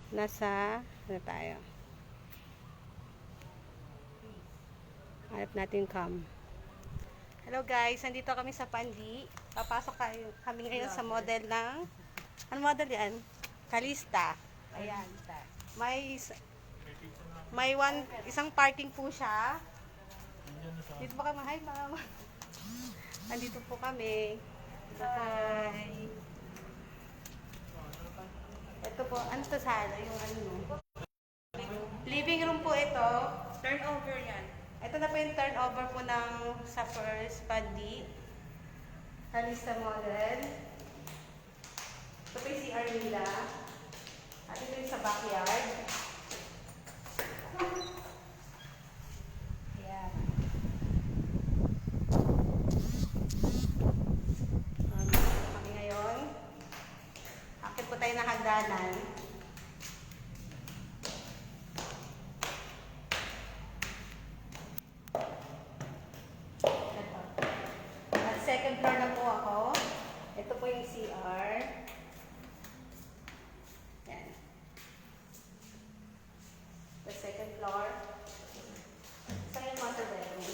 nasa, ano tayo? Hanap natin yung cam. Hello guys, nandito kami sa Pandi. Papasok kami ngayon sa model ng, ano model yan? Calista. Ayan. May isang parking po siya. Dito po kami. Hi ma'am. Nandito po kami. Hi. Ito po, ano to sala? Yung ano? Living room po ito. Turnover yan. Ito na po yung turnover po ng sa first Pandi. Calista model. Ito po yung CR nila. At ito yung sa backyard. Ayan. Kami ngayon. Akit po tayo ng hagdanan. Ito. At second floor na po ako. Ito po yung CR. Yan. The second floor. Saan yung master bedroom?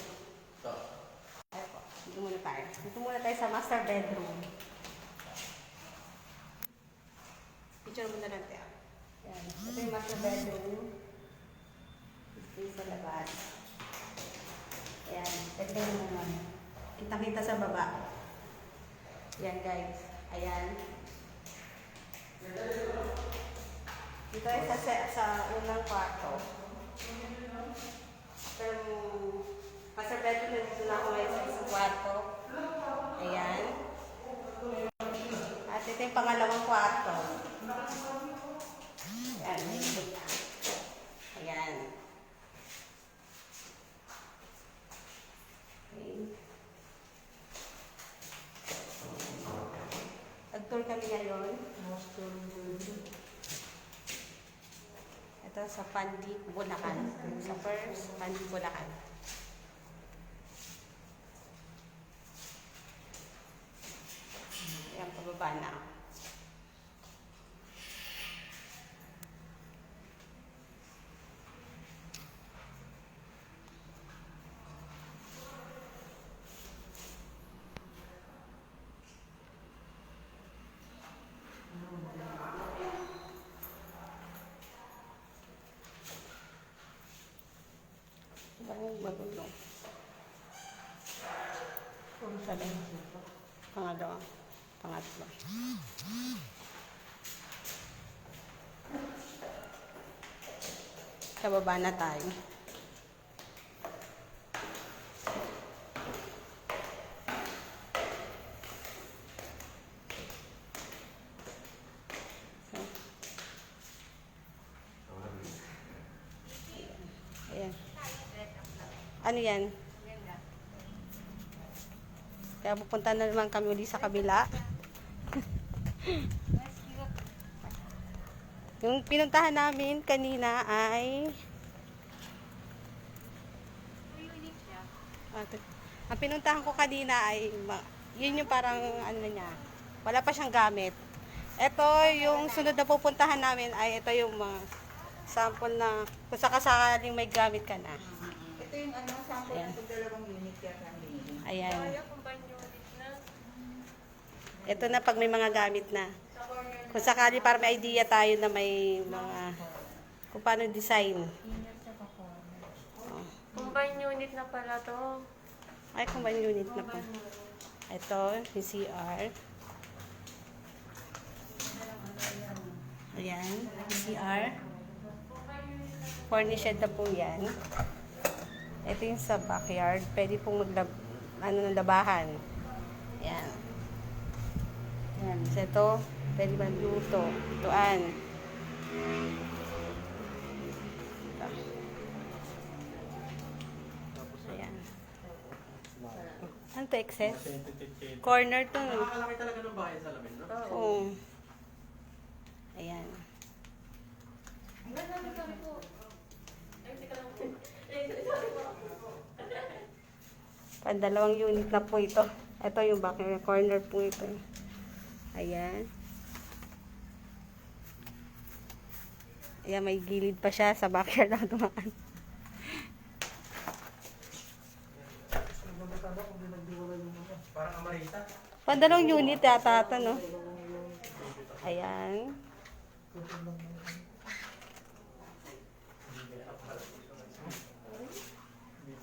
Ito. Ayan po. Dito muna tayo. Dito muna tayo sa master bedroom. Picture muna lang tayo. Yan. Ito yung master bedroom. Ito yung sa labas. Ayan. Tignan mo naman. Kitang-kita sa baba. Yan guys. Ayan. Dito ay sa unang kwarto. Pero master bedroom na dito na ako ngayon sa isang kwarto. Ayan. At ito yung pangalawang kwarto. Ayan. Ayan. Okay. Nag-tour kami ngayon. Ito sa Pandi, Bulacan. Sa first Pandi, Bulacan. Ayan, pababa na. Ang magulo. Sabi. Pangalawa. Pangatlo. Sa baba na tayo. Ayan. Ano yan? Kaya pupunta na naman kami ulit sa kabila. Yung pinuntahan namin kanina ay ang pinuntahan ko kanina ay yun yung parang ano niya. Wala pa siyang gamit. Ito yung sunod na pupuntahan namin ay ito yung mga sample na kung sakasakaling may gamit ka na. Ito yung ano, sample Ayan. ng dalawang unit yan ang binili. Ayan. Kaya combine unit na. Ito na pag may mga gamit na. Kung sakali para may idea tayo na may mga kung paano design. Oh. Combine unit na pala to. Ay, combine unit na po. Ito, yung CR. Ayan, CR. Furnished na po yan. Ito yung sa backyard. Pwede pong ng labahan. Ayan. Ayan. So ito, pwede magluto. Lutuan. Ito. Ayan. Ano to, excess? Corner to. Nakakalaki talaga ng bahay sa lamin, no? Oo. Ayan. Dalawang unit na po ito. Ito yung back corner po ito. Ayan. Ayan, may gilid pa siya sa backyard na dumaan. Parang amarita. Pandalong unit yata ito, no? Ayan.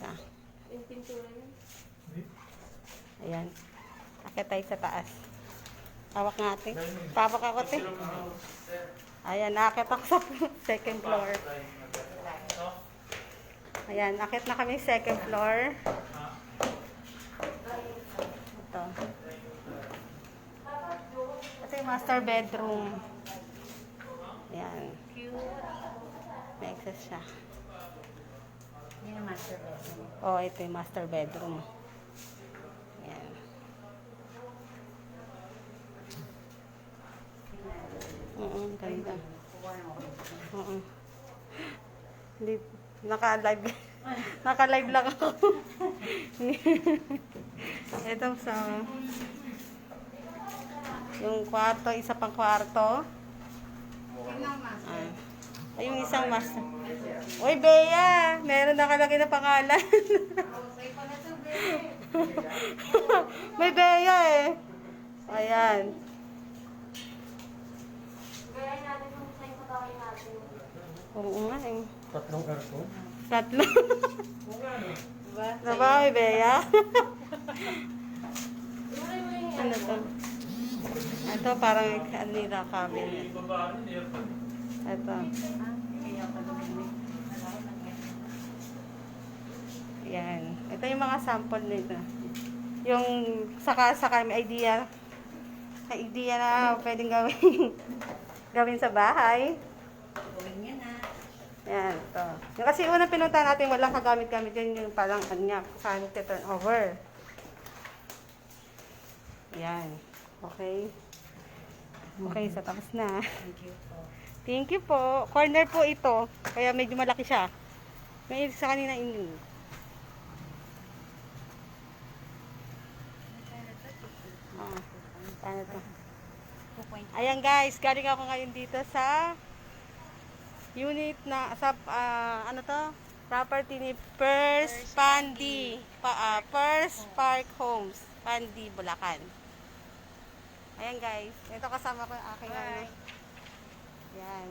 Ah, Yung pintura niya. ayan. Akit tayo sa taas. Hawak natin. Pawak ako, te. Ayan, nakakit ako sa second floor. Ayan, akit na kami second floor. Ito. Ito yung master bedroom. Ayan. May access siya. Yan ang master bedroom. Oh, ito yung master bedroom. Ayan. Ganda. Oo. Hindi, naka-live. Naka-live lang ako. Ito sa yung kwarto, isa pang kwarto. Ay, yung isang master. Uy, Bea! Meron nakalagay na pangalan. May Bea eh. Ayan. Gaya natin yung sa yung pagkawin natin. Oo nga eh. Tatlong aircon? Tatlo. Diba, may Bea? Ano to? Ito parang ano nila cabinet. Ito. Yan. Ito yung mga sample nito. Yung saka may idea. May idea na pwedeng gawin. Gawin sa bahay. Gawin niya na. Yan, ito. Yung kasi unang pinunta natin, walang kagamit-gamit yun yung parang kanya. Saan turn over. Yan. Okay. Okay, so tapos na. Thank you po. Thank you po. Corner po ito. Kaya medyo malaki siya. May sa kanina ini. Paano to? Ayan guys, galing ako ngayon dito sa unit na sa ano to? Property ni First Park Homes, Pandi, Bulacan. Ayan guys, ito kasama ko yung aking ano. Yan.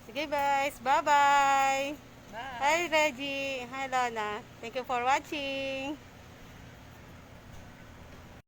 Sige guys, bye-bye. Bye. Hi Reggie, hi Lona. Thank you for watching.